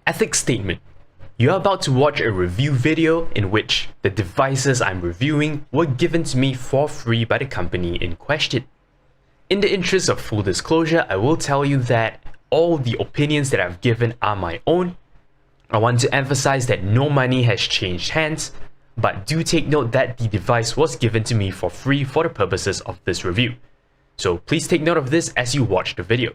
Ethics statement. You're about to watch a review video in which the devices I'm reviewing were given to me for free by the company in question. In the interest of full disclosure, I will tell you that all the opinions that I've given are my own. I want to emphasize that no money has changed hands, but do take note that the device was given to me for free for the purposes of this review. So please take note of this as you watch the video.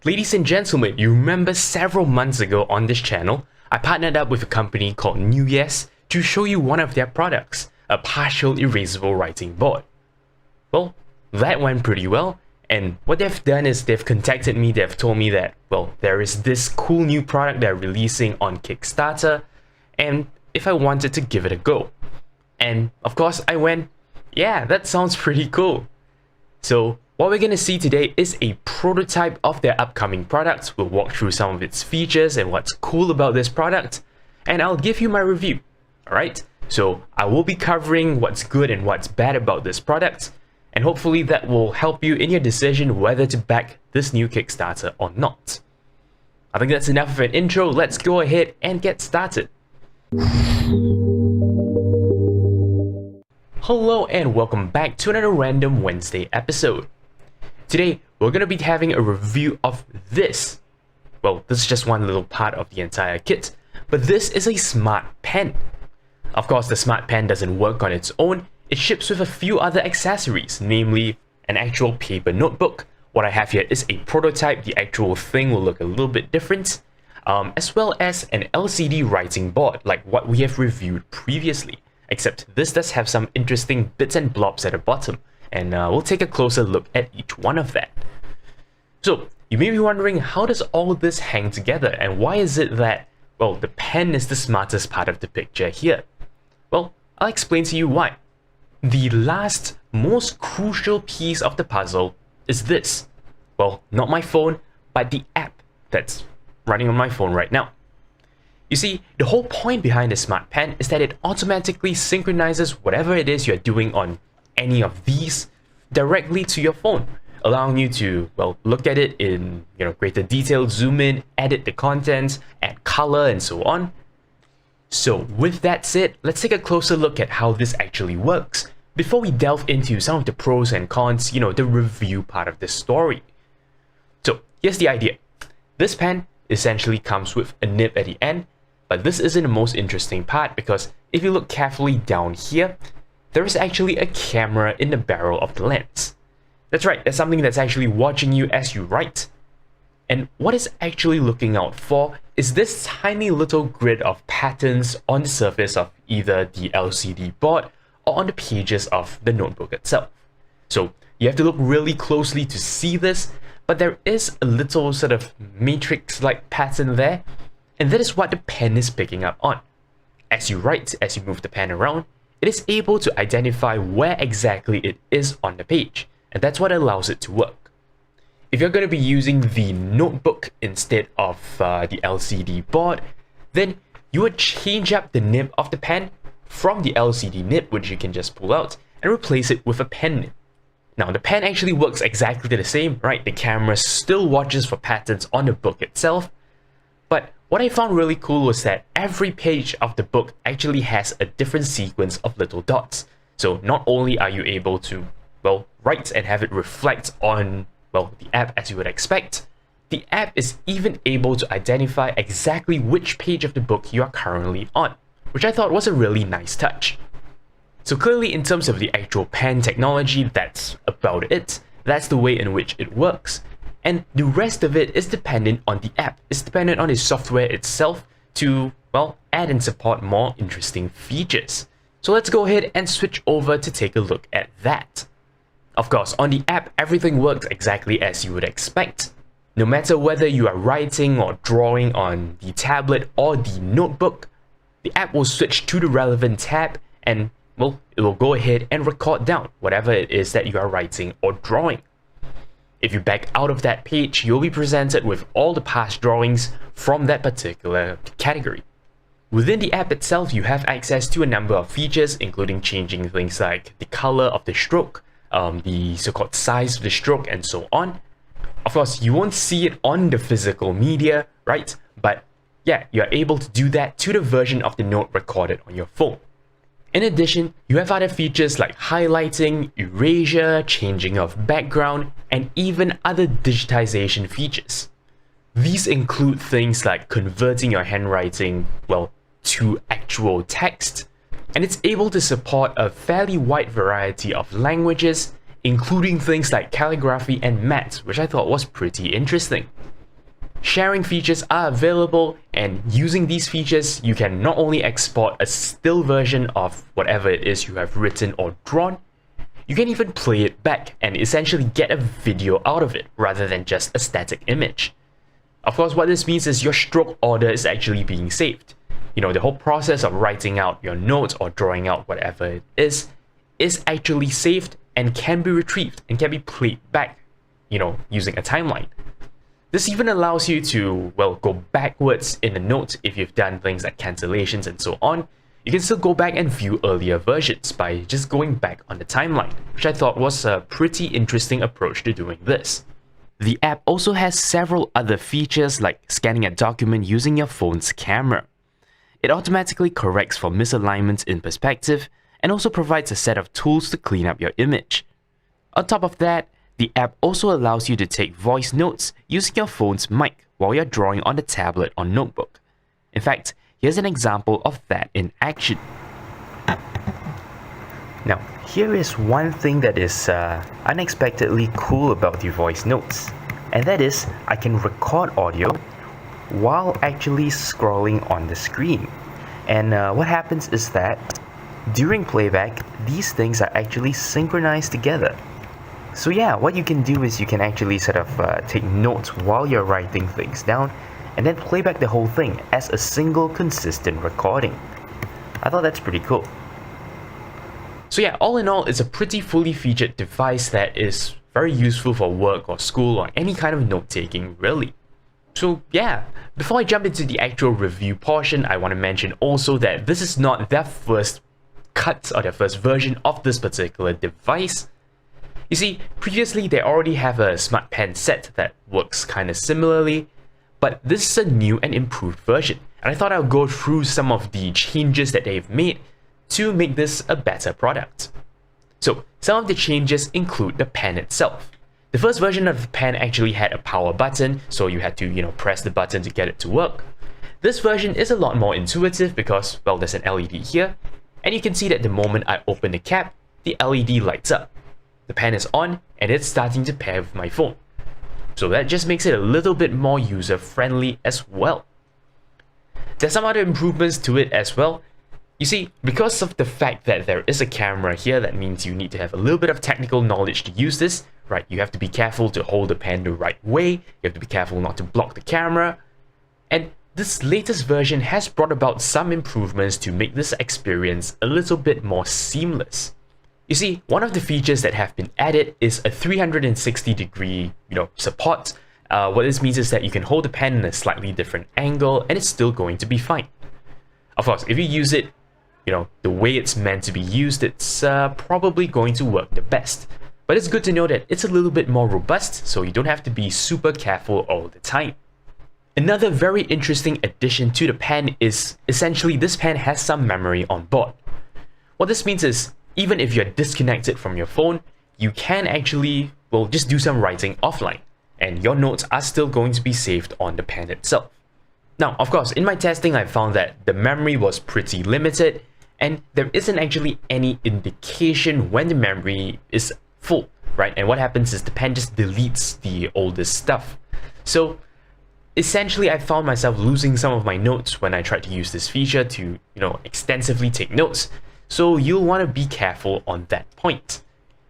Ladies and gentlemen, you remember several months ago on this channel, I partnered up with a company called NewYes to show you one of their products, a partial erasable writing board. Well, that went pretty well, and what they've done is they've contacted me, they've told me that, well, there is this cool new product they're releasing on Kickstarter, and if I wanted to give it a go. And of course I went, yeah, that sounds pretty cool. So what we're going to see today is a prototype of their upcoming products. We'll walk through some of its features and what's cool about this product, and I'll give you my review. Alright, so I will be covering what's good and what's bad about this product, and hopefully that will help you in your decision whether to back this new Kickstarter or not. I think that's enough of an intro. Let's go ahead and get started. Hello and welcome back to another Random Wednesday episode. Today, we're going to be having a review of this. Well, this is just one little part of the entire kit, but this is a smart pen. Of course, the smart pen doesn't work on its own. It ships with a few other accessories, namely an actual paper notebook. What I have here is a prototype. The actual thing will look a little bit different, as well as an LCD writing board, like what we have reviewed previously. Except this does have some interesting bits and blobs at the bottom, and we'll take a closer look at each one of that. So, you may be wondering, how does all this hang together, and why is it that, well, the pen is the smartest part of the picture here? Well, I'll explain to you why. The last, most crucial piece of the puzzle is this. Well, not my phone, but the app that's running on my phone right now. You see, the whole point behind the smart pen is that it automatically synchronizes whatever it is you're doing on any of these directly to your phone, allowing you to, well, look at it in, greater detail, zoom in, edit the content, add color, and so on. So with that said, let's take a closer look at how this actually works before we delve into some of the pros and cons, the review part of this story. So here's the idea. This pen essentially comes with a nib at the end, but this isn't the most interesting part, because if you look carefully down here, there is actually a camera in the barrel of the lens. That's right, there's something that's actually watching you as you write. And what it's actually looking out for is this tiny little grid of patterns on the surface of either the LCD board or on the pages of the notebook itself. So you have to look really closely to see this, but there is a little sort of matrix-like pattern there, and that is what the pen is picking up on. As you write, as you move the pen around, it is able to identify where exactly it is on the page, and that's what allows it to work. If you're going to be using the notebook instead of the LCD board, then you would change up the nib of the pen from the LCD nib, which you can just pull out, and replace it with a pen nib. Now, the pen actually works exactly the same, right? The camera still watches for patterns on the book itself, but what I found really cool was that every page of the book actually has a different sequence of little dots. So not only are you able to, well, write and have it reflect on, well, the app as you would expect, the app is even able to identify exactly which page of the book you are currently on, which I thought was a really nice touch. So clearly, in terms of the actual pen technology, that's about it. That's the way in which it works. And the rest of it is dependent on the app. It's dependent on the software itself to, well, add and support more interesting features. So let's go ahead and switch over to take a look at that. Of course, on the app, everything works exactly as you would expect. No matter whether you are writing or drawing on the tablet or the notebook, the app will switch to the relevant tab and, well, it will go ahead and record down whatever it is that you are writing or drawing. If you back out of that page, you'll be presented with all the past drawings from that particular category. Within the app itself, you have access to a number of features, including changing things like the color of the stroke, the so-called size of the stroke, and so on. Of course, you won't see it on the physical media, right? But yeah, you're able to do that to the version of the note recorded on your phone. In addition, you have other features like highlighting, erasure, changing of background, and even other digitization features. These include things like converting your handwriting, well, to actual text, and it's able to support a fairly wide variety of languages, including things like calligraphy and maths, which I thought was pretty interesting. Sharing features are available, and using these features, you can not only export a still version of whatever it is you have written or drawn, you can even play it back and essentially get a video out of it rather than just a static image. Of course, what this means is your stroke order is actually being saved. You know, the whole process of writing out your notes or drawing out whatever it is actually saved and can be retrieved and can be played back, you know, using a timeline. This even allows you to, well, go backwards in the notes if you've done things like cancellations and so on. You can still go back and view earlier versions by just going back on the timeline, which I thought was a pretty interesting approach to doing this. The app also has several other features like scanning a document using your phone's camera. It automatically corrects for misalignments in perspective and also provides a set of tools to clean up your image. On top of that, the app also allows you to take voice notes using your phone's mic while you're drawing on the tablet or notebook. In fact, here's an example of that in action. Now, here is one thing that is unexpectedly cool about the voice notes, and that is I can record audio while actually scrolling on the screen. And what happens is that during playback, these things are actually synchronized together. So yeah, what you can do is you can actually sort of take notes while you're writing things down and then play back the whole thing as a single consistent recording. I thought that's pretty cool. So yeah, all in all, it's a pretty fully featured device that is very useful for work or school or any kind of note-taking really. So yeah, before I jump into the actual review portion, I want to mention also that this is not their first cut or their first version of this particular device. You see, previously they already have a SynaPen set that works kind of similarly, but this is a new and improved version, and I thought I'll go through some of the changes that they've made to make this a better product. So some of the changes include the pen itself. The first version of the pen actually had a power button, so you had to, press the button to get it to work. This version is a lot more intuitive because, well, there's an LED here, and you can see that the moment I open the cap, the LED lights up. The pen is on, and it's starting to pair with my phone. So that just makes it a little bit more user-friendly as well. There's some other improvements to it as well. You see, because of the fact that there is a camera here, that means you need to have a little bit of technical knowledge to use this, right? You have to be careful to hold the pen the right way, you have to be careful not to block the camera, and this latest version has brought about some improvements to make this experience a little bit more seamless. You see, one of the features that have been added is a 360-degree, support. What this means is that you can hold the pen in a slightly different angle and it's still going to be fine. Of course, if you use it, the way it's meant to be used, it's probably going to work the best. But it's good to know that it's a little bit more robust, so you don't have to be super careful all the time. Another very interesting addition to the pen is essentially this pen has some memory on board. What this means is, even if you're disconnected from your phone, you can actually, just do some writing offline, and your notes are still going to be saved on the pen itself. Now, of course, in my testing, I found that the memory was pretty limited, and there isn't actually any indication when the memory is full, right? And what happens is the pen just deletes the oldest stuff. So essentially, I found myself losing some of my notes when I tried to use this feature to, extensively take notes. So you'll want to be careful on that point.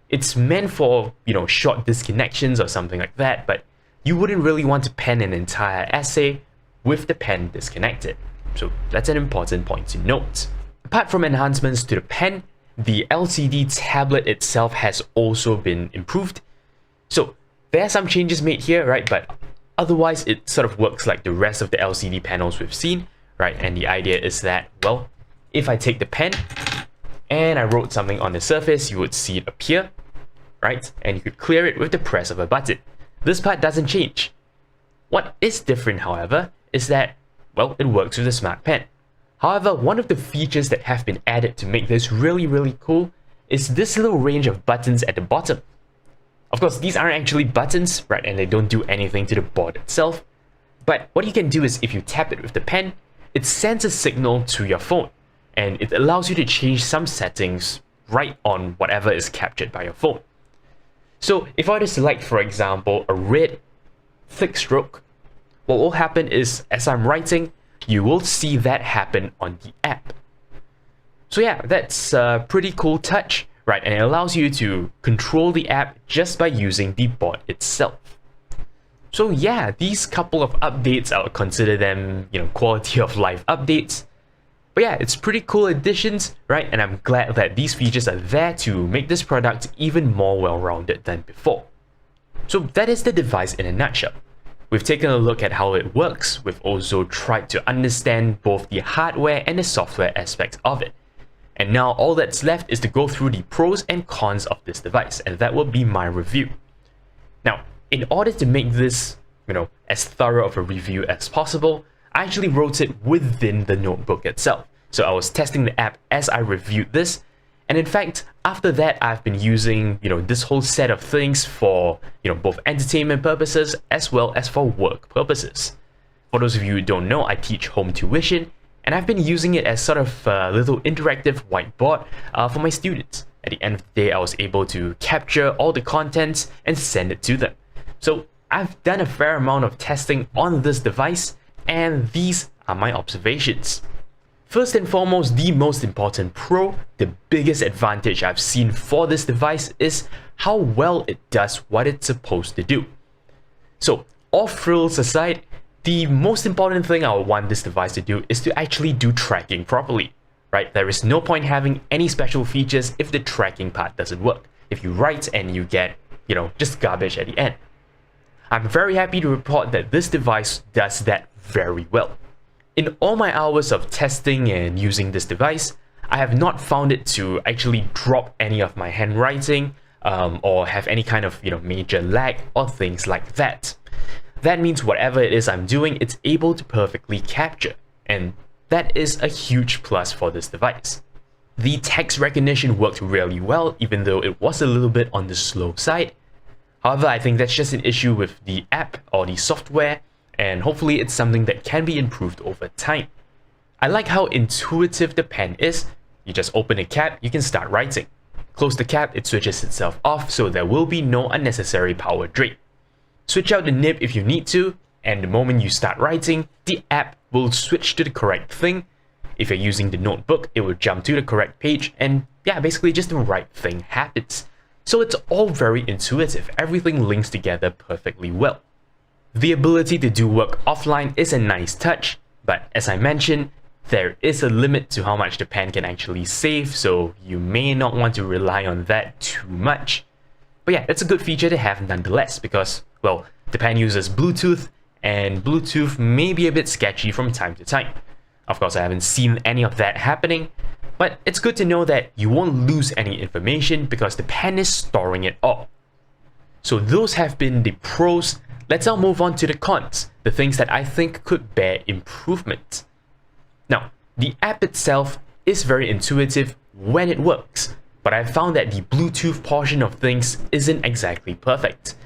It's meant for, short disconnections or something like that, but you wouldn't really want to pen an entire essay with the pen disconnected. So that's an important point to note. Apart from enhancements to the pen, the LCD tablet itself has also been improved. So there are some changes made here, right? But otherwise, it sort of works like the rest of the LCD panels we've seen, right? And the idea is that, if I take the pen and I wrote something on the surface, you would see it appear, right? And you could clear it with the press of a button. this part doesn't change. What is different, however, is that, well, it works with the SynaPen. However, one of the features that have been added to make this really cool is this little range of buttons at the bottom. Of course, these aren't actually buttons, right, and they don't do anything to the board itself. But what you can do is if you tap it with the pen, it sends a signal to your phone, and it allows you to change some settings right on whatever is captured by your phone. So if I were to select, for example, a red thick stroke, what will happen is as I'm writing, you will see that happen on the app. So yeah, that's a pretty cool touch, right? And it allows you to control the app just by using the board itself. So yeah, these couple of updates, I would consider them, quality of life updates. But yeah, it's pretty cool additions, right? And I'm glad that these features are there to make this product even more well-rounded than before. So that is the device in a nutshell. We've taken a look at how it works. We've also tried to understand both the hardware and the software aspects of it. And now all that's left is to go through the pros and cons of this device, and that will be my review. Now, in order to make this, as thorough of a review as possible, I actually wrote it within the notebook itself. So I was testing the app as I reviewed this. And in fact, after that, I've been using, this whole set of things for, both entertainment purposes as well as for work purposes. For those of you who don't know, I teach home tuition, and I've been using it as sort of a little interactive whiteboard for my students. At the end of the day, I was able to capture all the contents and send it to them. So I've done a fair amount of testing on this device, and these are my observations. First and foremost, the most important pro, the biggest advantage I've seen for this device is how well it does what it's supposed to do. So, all frills aside, the most important thing I would want this device to do is to actually do tracking properly, right? There is no point having any special features if the tracking part doesn't work. If you write and you get, just garbage at the end. I'm very happy to report that this device does that very well. In all my hours of testing and using this device, I have not found it to actually drop any of my handwriting or have any kind of major lag or things like that. That means whatever it is I'm doing, it's able to perfectly capture, and that is a huge plus for this device. The text recognition worked really well, even though it was a little bit on the slow side. However, I think that's just an issue with the app or the software, and hopefully it's something that can be improved over time. I like how intuitive the pen is. You just open a cap, you can start writing. Close the cap, it switches itself off, so there will be no unnecessary power drain. Switch out the nib if you need to, and the moment you start writing, the app will switch to the correct thing. If you're using the notebook, it will jump to the correct page, and yeah, basically just the right thing happens. So it's all very intuitive, everything links together perfectly well. The ability to do work offline is a nice touch, but as I mentioned, there is a limit to how much the pen can actually save, so you may not want to rely on that too much. But yeah, it's a good feature to have nonetheless, because, well, the pen uses Bluetooth, and Bluetooth may be a bit sketchy from time to time. Of course, I haven't seen any of that happening, but it's good to know that you won't lose any information because the pen is storing it all. So those have been the pros. Let's now move on to the cons, the things that I think could bear improvement. Now, the app itself is very intuitive when it works, but I've found that the Bluetooth portion of things isn't exactly perfect.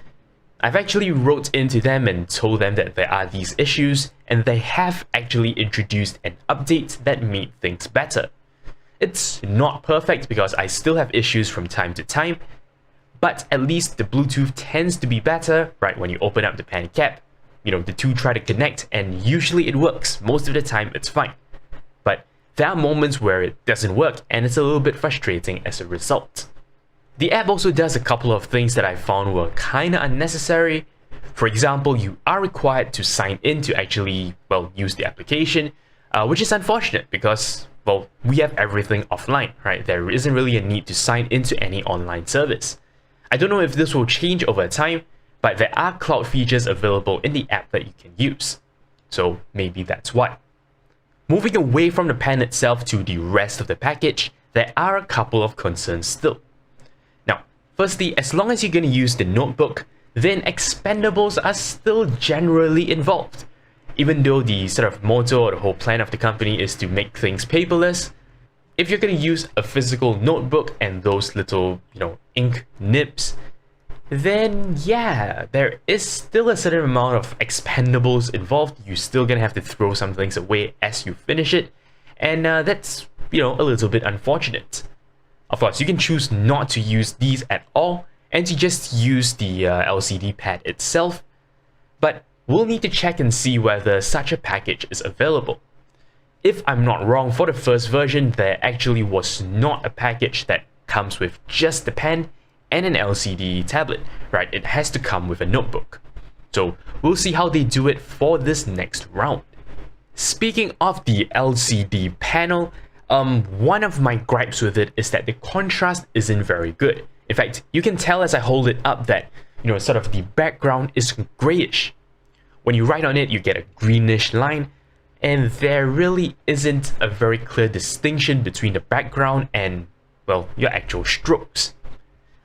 I've actually wrote into them and told them that there are these issues, and they have actually introduced an update that made things better. It's not perfect because I still have issues from time to time, but at least the Bluetooth tends to be better, right? When you open up the pen cap, the two try to connect, and usually it works. Most of the time it's fine. But there are moments where it doesn't work, and it's a little bit frustrating as a result. The app also does a couple of things that I found were kinda unnecessary. For example, you are required to sign in to actually, use the application, which is unfortunate because, we have everything offline, right? There isn't really a need to sign into any online service. I don't know if this will change over time, but there are cloud features available in the app that you can use. So maybe that's why. Moving away from the pen itself to the rest of the package, there are a couple of concerns still. Now, firstly, as long as you're going to use the notebook, then expendables are still generally involved. Even though the sort of motto or the whole plan of the company is to make things paperless, if you're going to use a physical notebook and those little, ink nibs, then yeah, there is still a certain amount of expendables involved. You're still going to have to throw some things away as you finish it, and that's, a little bit unfortunate. Of course, you can choose not to use these at all and to just use the LCD pad itself, but we'll need to check and see whether such a package is available. If I'm not wrong, for the first version, there actually was not a package that comes with just the pen and an LCD tablet, right? It has to come with a notebook. So we'll see how they do it for this next round. Speaking of the LCD panel, one of my gripes with it is that the contrast isn't very good. In fact, you can tell as I hold it up that, sort of the background is grayish. When you write on it, you get a greenish line, and there really isn't a very clear distinction between the background and, well, your actual strokes.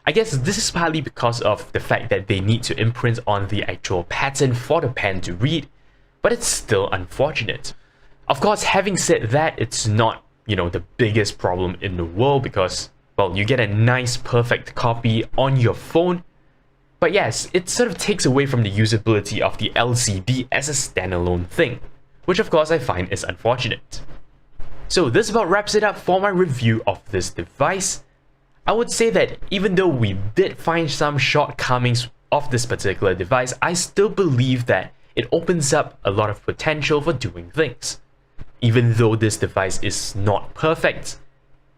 I guess this is partly because of the fact that they need to imprint on the actual pattern for the pen to read, but it's still unfortunate. Of course, having said that, it's not, the biggest problem in the world because, well, you get a nice perfect copy on your phone. But yes, it sort of takes away from the usability of the LCD as a standalone thing, which of course I find is unfortunate. So this about wraps it up for my review of this device. I would say that even though we did find some shortcomings of this particular device, I still believe that it opens up a lot of potential for doing things. Even though this device is not perfect,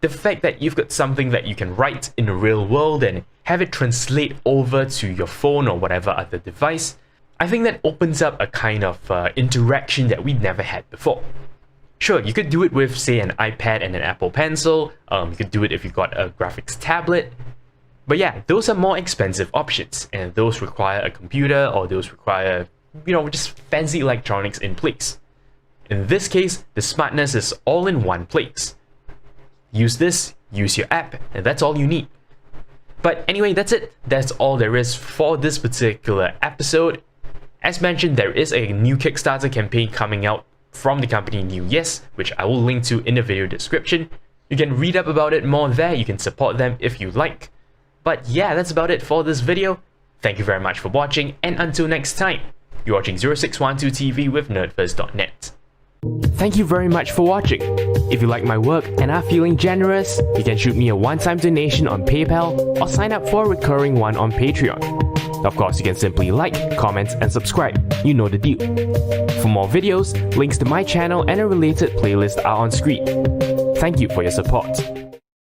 the fact that you've got something that you can write in the real world and have it translate over to your phone or whatever other device, I think that opens up a kind of interaction that we never had before. Sure, you could do it with, say, an iPad and an Apple Pencil. You could do it if you've got a graphics tablet. But yeah, those are more expensive options, and those require a computer or those require, just fancy electronics in place. In this case, the smartness is all in one place. Use this, use your app, and that's all you need. But anyway, that's it. That's all there is for this particular episode. As mentioned, there is a new Kickstarter campaign coming out from the company NewYes, which I will link to in the video description. You can read up about it more there. You can support them if you like. But yeah, that's about it for this video. Thank you very much for watching, and until next time, you're watching 0612 TV with nerdfirst.net. Thank you very much for watching. If you like my work and are feeling generous, you can shoot me a one-time donation on PayPal or sign up for a recurring one on Patreon. Of course, you can simply like, comment, and subscribe. You know the deal. For more videos, links to my channel and a related playlist are on screen. Thank you for your support.